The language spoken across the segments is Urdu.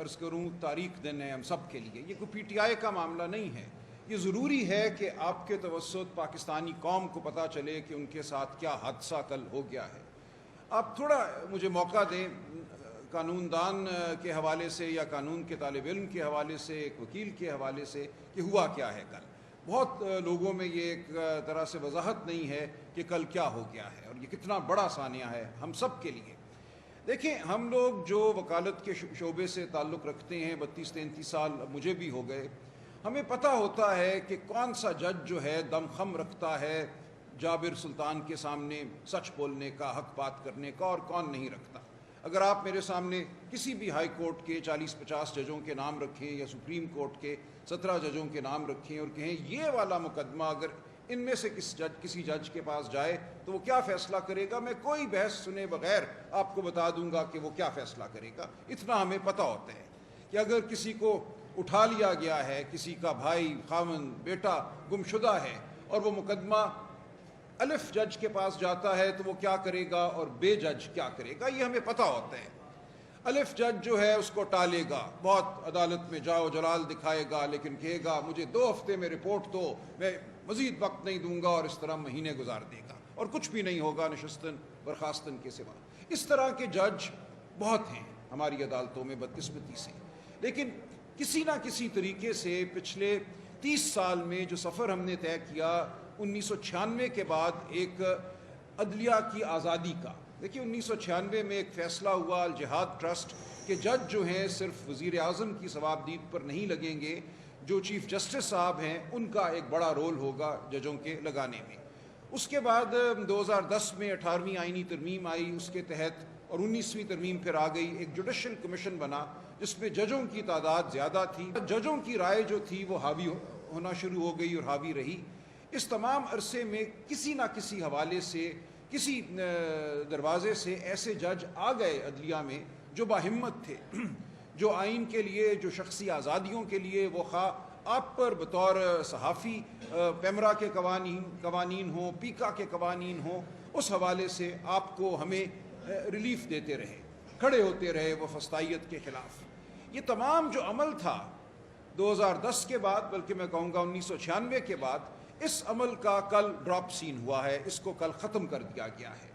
عرض کروں تاریخ دن ہے ہم سب کے لیے. یہ کوئی پی ٹی آئی کا معاملہ نہیں ہے. یہ ضروری ہے کہ آپ کے توسط پاکستانی قوم کو پتہ چلے کہ ان کے ساتھ کیا حادثہ کل ہو گیا ہے. آپ تھوڑا مجھے موقع دیں قانون دان کے حوالے سے یا قانون کے طالب علم کے حوالے سے, ایک وکیل کے حوالے سے کہ ہوا کیا ہے کل. بہت لوگوں میں یہ ایک طرح سے وضاحت نہیں ہے کہ کل کیا ہو گیا ہے اور یہ کتنا بڑا سانحہ ہے ہم سب کے لیے. دیکھیں, ہم لوگ جو وکالت کے شعبے سے تعلق رکھتے ہیں 32-33 سال مجھے بھی ہو گئے, ہمیں پتہ ہوتا ہے کہ کون سا جج جو ہے دم خم رکھتا ہے جابر سلطان کے سامنے سچ بولنے کا, حق بات کرنے کا, اور کون نہیں رکھتا. اگر آپ میرے سامنے کسی بھی ہائی کورٹ کے 40-50 ججوں کے نام رکھیں یا سپریم کورٹ کے 17 ججوں کے نام رکھیں اور کہیں یہ والا مقدمہ اگر ان میں سے کسی جج کے پاس جائے تو وہ کیا فیصلہ کرے گا, میں کوئی بحث سنے بغیر آپ کو بتا دوں گا کہ وہ کیا فیصلہ کرے گا. اتنا ہمیں پتہ ہوتا ہے کہ اگر کسی کو اٹھا لیا گیا ہے, کسی کا بھائی, خاوند, بیٹا گمشدہ ہے اور وہ مقدمہ الف جج کے پاس جاتا ہے تو وہ کیا کرے گا اور بے جج کیا کرے گا, یہ ہمیں پتہ ہوتا ہے. الف جج جو ہے اس کو ٹالے گا, بہت عدالت میں جاؤ جلال دکھائے گا, لیکن کہے گا مجھے 2 ہفتے میں رپورٹ دو, میں مزید وقت نہیں دوں گا, اور اس طرح مہینے گزار دے گا اور کچھ بھی نہیں ہوگا نشستن برخاستن کے سوا. اس طرح کے جج بہت ہیں ہماری عدالتوں میں بدقسمتی سے. لیکن کسی نہ کسی طریقے سے پچھلے 30 سال میں جو سفر ہم نے طے کیا 1996 کے بعد ایک عدلیہ کی آزادی کا. دیکھیے 1996 میں ایک فیصلہ ہوا الجہاد ٹرسٹ کہ جج جو ہیں صرف وزیر اعظم کی ثوابدید پر نہیں لگیں گے, جو چیف جسٹس صاحب ہیں ان کا ایک بڑا رول ہوگا ججوں کے لگانے میں. اس کے بعد 2010 میں 18ویں آئینی ترمیم آئی, اس کے تحت, اور 19ویں ترمیم پھر آ گئی, ایک جوڈیشل کمیشن بنا جس میں ججوں کی تعداد زیادہ تھی. ججوں کی رائے جو تھی وہ حاوی ہونا شروع ہو گئی اور حاوی رہی. اس تمام عرصے میں کسی نہ کسی حوالے سے, کسی دروازے سے ایسے جج آ گئے عدلیہ میں جو باہمت تھے, جو آئین کے لیے, جو شخصی آزادیوں کے لیے, وہ خواہ آپ پر بطور صحافی پیمرا کے قوانین ہوں, پیکا کے قوانین ہوں, اس حوالے سے آپ کو ہمیں ریلیف دیتے رہے, کھڑے ہوتے رہے وہ فسطائیت کے خلاف. یہ تمام جو عمل تھا 2010 کے بعد, بلکہ میں کہوں گا 1996 کے بعد, اس عمل کا کل ڈراپ سین ہوا ہے, اس کو کل ختم کر دیا گیا ہے.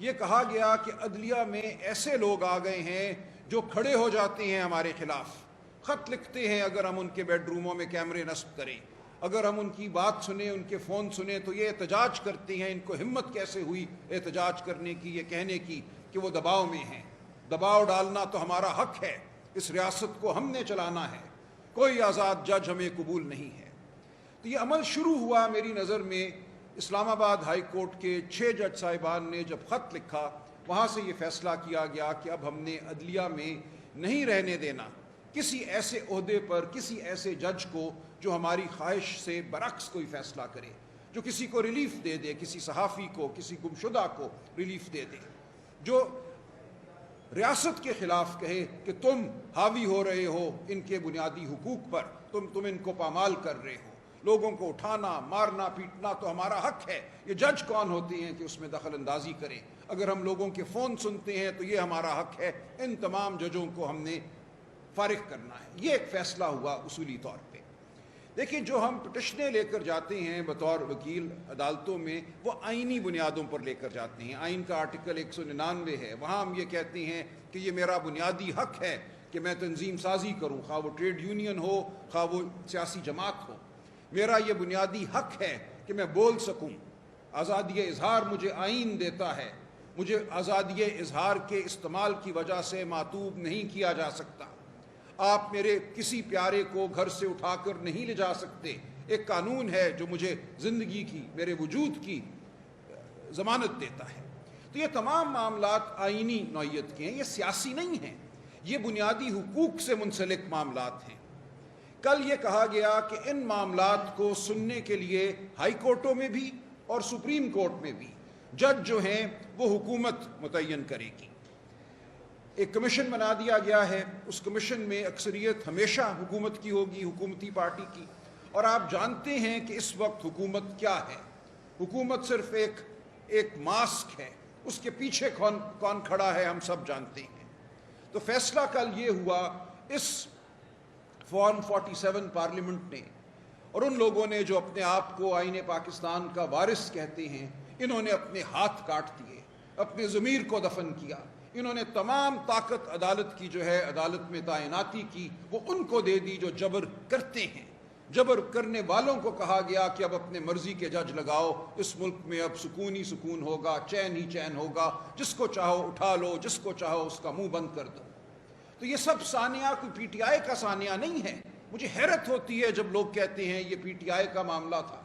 یہ کہا گیا کہ عدلیہ میں ایسے لوگ آ گئے ہیں جو کھڑے ہو جاتے ہیں ہمارے خلاف, خط لکھتے ہیں اگر ہم ان کے بیڈ روموں میں کیمرے نصب کریں, اگر ہم ان کی بات سنیں, ان کے فون سنیں تو یہ احتجاج کرتے ہیں. ان کو ہمت کیسے ہوئی احتجاج کرنے کی, یہ کہنے کی کہ وہ دباؤ میں ہیں. دباؤ ڈالنا تو ہمارا حق ہے, اس ریاست کو ہم نے چلانا ہے, کوئی آزاد جج ہمیں قبول نہیں ہے. تو یہ عمل شروع ہوا میری نظر میں اسلام آباد ہائی کورٹ کے 6 جج صاحبان نے جب خط لکھا, وہاں سے یہ فیصلہ کیا گیا کہ اب ہم نے عدلیہ میں نہیں رہنے دینا کسی ایسے عہدے پر کسی ایسے جج کو جو ہماری خواہش سے برعکس کوئی فیصلہ کرے, جو کسی کو ریلیف دے دے, کسی صحافی کو, کسی گمشدہ کو ریلیف دے دے, جو ریاست کے خلاف کہے کہ تم حاوی ہو رہے ہو ان کے بنیادی حقوق پر, تم ان کو پامال کر رہے ہو, لوگوں کو اٹھانا, مارنا, پیٹنا تو ہمارا حق ہے. یہ جج کون ہوتے ہیں کہ اس میں دخل اندازی کریں؟ اگر ہم لوگوں کے فون سنتے ہیں تو یہ ہمارا حق ہے. ان تمام ججوں کو ہم نے فارغ کرنا ہے. یہ ایک فیصلہ ہوا اصولی طور پہ. دیکھیں, جو ہم پٹیشنیں لے کر جاتے ہیں بطور وکیل عدالتوں میں, وہ آئینی بنیادوں پر لے کر جاتے ہیں. آئین کا آرٹیکل 199 ہے, وہاں ہم یہ کہتے ہیں کہ یہ میرا بنیادی حق ہے کہ میں تنظیم سازی کروں, خواہ وہ ٹریڈ یونین ہو, خواہ وہ سیاسی جماعت ہو. میرا یہ بنیادی حق ہے کہ میں بول سکوں. آزادی اظہار مجھے آئین دیتا ہے, مجھے آزادی اظہار کے استعمال کی وجہ سے معتوب نہیں کیا جا سکتا. آپ میرے کسی پیارے کو گھر سے اٹھا کر نہیں لے جا سکتے. ایک قانون ہے جو مجھے زندگی کی, میرے وجود کی ضمانت دیتا ہے. تو یہ تمام معاملات آئینی نوعیت کے ہیں, یہ سیاسی نہیں ہیں, یہ بنیادی حقوق سے منسلک معاملات ہیں. کل یہ کہا گیا کہ ان معاملات کو سننے کے لیے ہائی کورٹوں میں بھی اور سپریم کورٹ میں بھی جج جو ہیں وہ حکومت متعین کرے گی. ایک کمیشن بنا دیا گیا ہے, اس کمیشن میں اکثریت ہمیشہ حکومت کی ہوگی, حکومتی پارٹی کی. اور آپ جانتے ہیں کہ اس وقت حکومت کیا ہے. حکومت صرف ایک ماسک ہے, اس کے پیچھے کون کھڑا ہے ہم سب جانتے ہیں. تو فیصلہ کل یہ ہوا اس فارم 47 پارلیمنٹ نے اور ان لوگوں نے جو اپنے آپ کو آئین پاکستان کا وارث کہتے ہیں، انہوں نے اپنے ہاتھ کاٹ دیے، اپنے ضمیر کو دفن کیا۔ انہوں نے تمام طاقت عدالت کی جو ہے عدالت میں تعیناتی کی، وہ ان کو دے دی جو جبر کرتے ہیں۔ جبر کرنے والوں کو کہا گیا کہ اب اپنے مرضی کے جج لگاؤ، اس ملک میں اب سکون ہی سکون ہوگا، چین ہی چین ہوگا، جس کو چاہو اٹھا لو، جس کو چاہو اس کا منہ بند کر دو۔ تو یہ سب سانحہ کوئی پی ٹی آئی کا سانحہ نہیں ہے۔ مجھے حیرت ہوتی ہے جب لوگ کہتے ہیں یہ پی ٹی آئی کا معاملہ تھا۔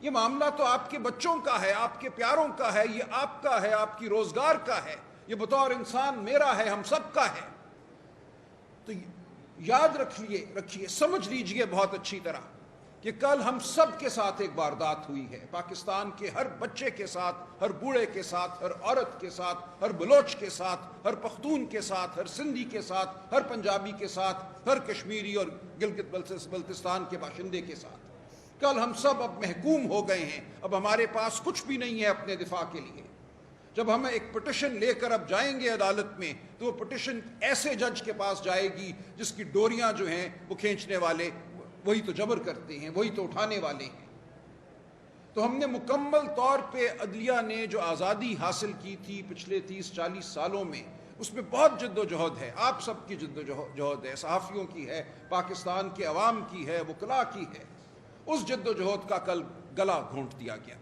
یہ معاملہ تو آپ کے بچوں کا ہے، آپ کے پیاروں کا ہے، یہ آپ کا ہے، آپ کی روزگار کا ہے، یہ بطور انسان میرا ہے، ہم سب کا ہے۔ تو یاد رکھیے، سمجھ لیجئے بہت اچھی طرح کہ کل ہم سب کے ساتھ ایک واردات ہوئی ہے، پاکستان کے ہر بچے کے ساتھ، ہر بوڑھے کے ساتھ، ہر عورت کے ساتھ، ہر بلوچ کے ساتھ، ہر پختون کے ساتھ، ہر سندھی کے ساتھ، ہر پنجابی کے ساتھ، ہر کشمیری اور گلگت بلتستان کے باشندے کے ساتھ۔ کل ہم سب اب محکوم ہو گئے ہیں، اب ہمارے پاس کچھ بھی نہیں ہے اپنے دفاع کے لیے۔ جب ہم ایک پٹیشن لے کر اب جائیں گے عدالت میں تو وہ پٹیشن ایسے جج کے پاس جائے گی جس کی ڈوریاں جو ہیں وہ کھینچنے والے وہی تو جبر کرتے ہیں، وہی تو اٹھانے والے ہیں۔ تو ہم نے مکمل طور پہ عدلیہ نے جو آزادی حاصل کی تھی پچھلے 30-40 سالوں میں، اس میں بہت جد و جہد ہے، آپ سب کی جد و جہد ہے، صحافیوں کی ہے، پاکستان کے عوام کی ہے، وکلاء کی ہے۔ اس جد و جہد کا کل گلا گھونٹ دیا گیا۔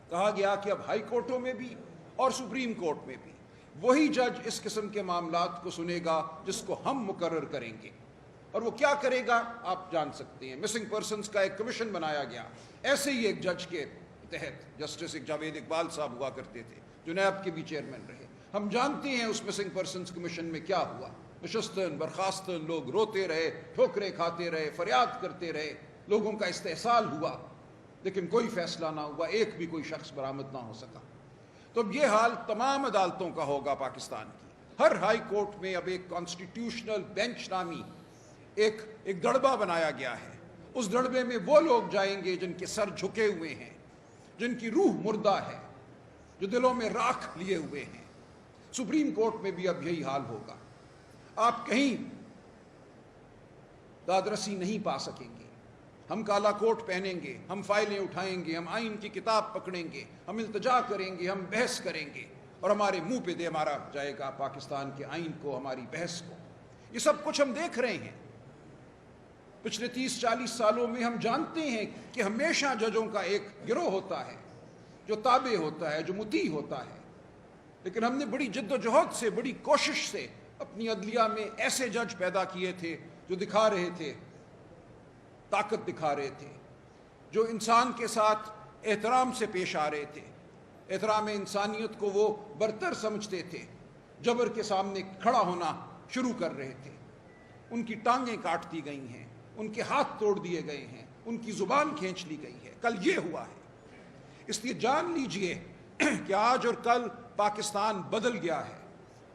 کہا گیا کہ اب ہائی کورٹوں میں بھی اور سپریم کورٹ میں بھی وہی جج اس قسم کے معاملات کو سنے گا جس کو ہم مقرر کریں گے۔ اور وہ کیا کرے گا آپ جان سکتے ہیں۔ مسنگ پرسنز کا ایک کمیشن بنایا گیا، ایسے ہی ایک جج کے تحت جسٹس جاوید اقبال صاحب ہوا کرتے تھے جو نیب کے بھی چیئرمین رہے۔ ہم جانتے ہیں اس مسنگ پرسنز کمیشن میں کیا ہوا۔ نشستن برخاستن لوگ روتے رہے، ٹھوکریں کھاتے رہے، فریاد کرتے رہے، لوگوں کا استحصال ہوا، لیکن کوئی فیصلہ نہ ہوا، ایک بھی کوئی شخص برآمد نہ ہو سکا۔ تو اب یہ حال تمام عدالتوں کا ہوگا پاکستان کی۔ ہر ہائی کورٹ میں اب ایک کانسٹیٹیوشنل بینچ نامی ایک دڑبہ بنایا گیا ہے۔ اس دڑبے میں وہ لوگ جائیں گے جن کے سر جھکے ہوئے ہیں، جن کی روح مردہ ہے، جو دلوں میں راکھ لیے ہوئے ہیں۔ سپریم کورٹ میں بھی اب یہی حال ہوگا۔ آپ کہیں دادرسی نہیں پا سکیں گے۔ ہم کالا کوٹ پہنیں گے، ہم فائلیں اٹھائیں گے، ہم آئین کی کتاب پکڑیں گے، ہم التجا کریں گے، ہم بحث کریں گے، اور ہمارے منہ پہ دے مارا جائے گا پاکستان کے آئین کو، ہماری بحث کو۔ یہ سب کچھ ہم دیکھ رہے ہیں۔ پچھلے 30-40 سالوں میں ہم جانتے ہیں کہ ہمیشہ ججوں کا ایک گروہ ہوتا ہے جو تابع ہوتا ہے، جو مطیع ہوتا ہے، لیکن ہم نے بڑی جد و جہد سے، بڑی کوشش سے اپنی عدلیہ میں ایسے جج پیدا کیے تھے جو دکھا رہے تھے، طاقت دکھا رہے تھے، جو انسان کے ساتھ احترام سے پیش آ رہے تھے، احترام انسانیت کو وہ برتر سمجھتے تھے، جبر کے سامنے کھڑا ہونا شروع کر رہے تھے۔ ان کی ٹانگیں کاٹ دی گئی ہیں، ان کے ہاتھ توڑ دیے گئے ہیں، ان کی زبان کھینچ لی گئی ہے۔ کل یہ ہوا ہے۔ اس لیے جان لیجئے کہ آج اور کل پاکستان بدل گیا ہے۔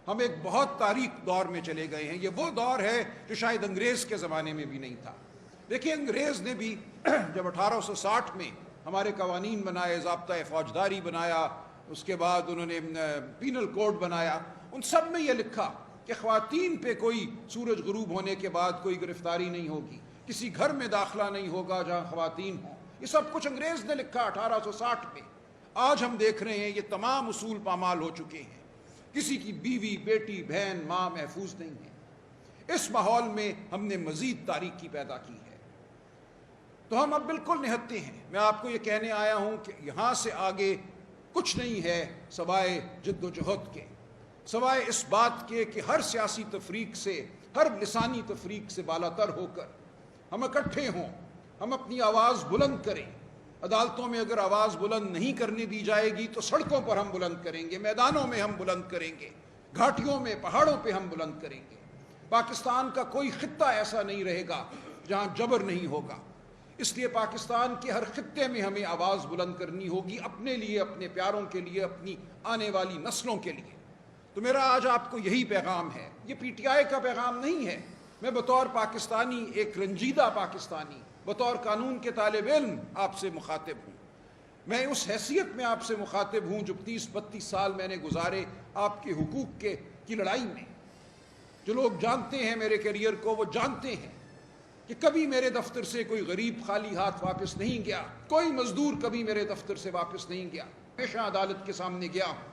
ہم ایک بہت تاریک دور میں چلے گئے ہیں۔ یہ وہ دور ہے جو شاید انگریز کے زمانے میں بھی نہیں تھا۔ دیکھیے انگریز نے بھی جب 1860 میں ہمارے قوانین بنائے، ضابطہ فوجداری بنایا، اس کے بعد انہوں نے پینل کوڈ بنایا، ان سب میں یہ لکھا کہ خواتین پہ کوئی سورج غروب ہونے کے بعد کوئی گرفتاری نہیں ہوگی، کسی گھر میں داخلہ نہیں ہوگا جہاں خواتین ہوں۔ یہ سب کچھ انگریز نے لکھا 1860 میں۔ آج ہم دیکھ رہے ہیں یہ تمام اصول پامال ہو چکے ہیں۔ کسی کی بیوی، بیٹی، بہن، ماں محفوظ نہیں ہے۔ اس ماحول میں ہم نے مزید تاریکی پیدا کی ہے۔ تو ہم اب بالکل نہتے ہیں۔ میں آپ کو یہ کہنے آیا ہوں کہ یہاں سے آگے کچھ نہیں ہے سوائے جد و جہد کے، سوائے اس بات کے کہ ہر سیاسی تفریق سے، ہر لسانی تفریق سے بالا تر ہو کر ہم اکٹھے ہوں، ہم اپنی آواز بلند کریں۔ عدالتوں میں اگر آواز بلند نہیں کرنے دی جائے گی تو سڑکوں پر ہم بلند کریں گے، میدانوں میں ہم بلند کریں گے، گھاٹیوں میں، پہاڑوں پہ ہم بلند کریں گے۔ پاکستان کا کوئی خطہ ایسا نہیں رہے گا جہاں جبر نہیں ہوگا۔ اس لیے پاکستان کے ہر خطے میں ہمیں آواز بلند کرنی ہوگی، اپنے لیے، اپنے پیاروں کے لیے، اپنی آنے والی نسلوں کے لیے۔ تو میرا آج آپ کو یہی پیغام ہے۔ یہ پی ٹی آئی کا پیغام نہیں ہے۔ میں بطور پاکستانی، ایک رنجیدہ پاکستانی، بطور قانون کے طالب علم آپ سے مخاطب ہوں۔ میں اس حیثیت میں آپ سے مخاطب ہوں جو 30-32 سال میں نے گزارے آپ کے حقوق کی لڑائی میں۔ جو لوگ جانتے ہیں میرے کیریئر کو وہ جانتے ہیں کہ کبھی میرے دفتر سے کوئی غریب خالی ہاتھ واپس نہیں گیا، کوئی مزدور کبھی میرے دفتر سے واپس نہیں گیا، ہمیشہ عدالت کے سامنے گیا ہوں۔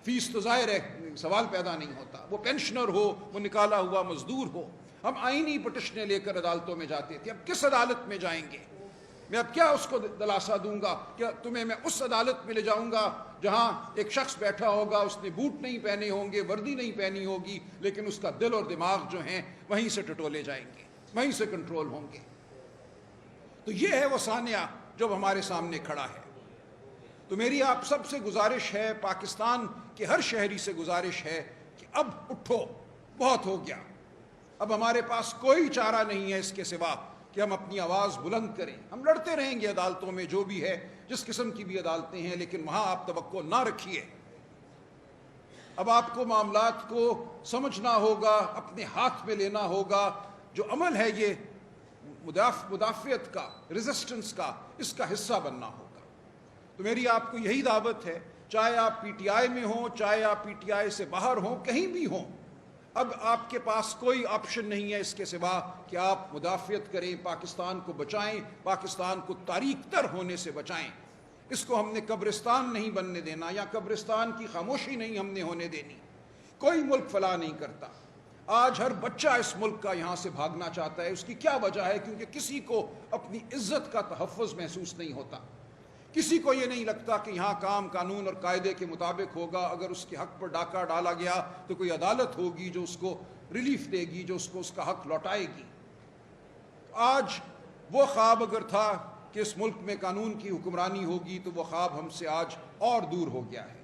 فیس تو ظاہر ہے سوال پیدا نہیں ہوتا، وہ پینشنر ہو، وہ نکالا ہوا مزدور ہو، ہم آئینی پٹیشنیں لے کر عدالتوں میں جاتے تھے۔ اب کس عدالت میں جائیں گے؟ میں اب کیا اس کو دلاسا دوں گا کہ تمہیں میں اس عدالت میں لے جاؤں گا جہاں ایک شخص بیٹھا ہوگا، اس نے بوٹ نہیں پہنے ہوں گے، وردی نہیں پہنی ہوگی، لیکن اس کا دل اور دماغ جو ہیں وہیں سے ٹٹولے جائیں گے، وہیں سے کنٹرول ہوں گے۔ تو یہ ہے وہ سانحہ جو ہمارے سامنے کھڑا ہے۔ تو میری آپ سب سے گزارش ہے، پاکستان کے ہر شہری سے گزارش ہے کہ اب اٹھو، بہت ہو گیا۔ اب ہمارے پاس کوئی چارہ نہیں ہے اس کے سوا کہ ہم اپنی آواز بلند کریں۔ ہم لڑتے رہیں گے عدالتوں میں، جو بھی ہے، جس قسم کی بھی عدالتیں ہیں، لیکن وہاں آپ توقع نہ رکھیے۔ اب آپ کو معاملات کو سمجھنا ہوگا، اپنے ہاتھ میں لینا ہوگا۔ جو عمل ہے یہ مدافعت کا، ریزسٹنس کا، اس کا حصہ بننا ہوگا۔ تو میری آپ کو یہی دعوت ہے، چاہے آپ پی ٹی آئی میں ہوں، چاہے آپ پی ٹی آئی سے باہر ہوں، کہیں بھی ہوں، اب آپ کے پاس کوئی آپشن نہیں ہے اس کے سوا کہ آپ مدافعت کریں، پاکستان کو بچائیں، پاکستان کو تاریک تر ہونے سے بچائیں۔ اس کو ہم نے قبرستان نہیں بننے دینا، یا قبرستان کی خاموشی نہیں ہم نے ہونے دینی۔ کوئی ملک فلاح نہیں کرتا۔ آج ہر بچہ اس ملک کا یہاں سے بھاگنا چاہتا ہے۔ اس کی کیا وجہ ہے؟ کیونکہ کسی کو اپنی عزت کا تحفظ محسوس نہیں ہوتا، کسی کو یہ نہیں لگتا کہ یہاں کام قانون اور قاعدے کے مطابق ہوگا۔ اگر اس کے حق پر ڈاکہ ڈالا گیا تو کوئی عدالت ہوگی جو اس کو ریلیف دے گی، جو اس کو اس کا حق لوٹائے گی۔ آج وہ خواب اگر تھا کہ اس ملک میں قانون کی حکمرانی ہوگی، تو وہ خواب ہم سے آج اور دور ہو گیا ہے۔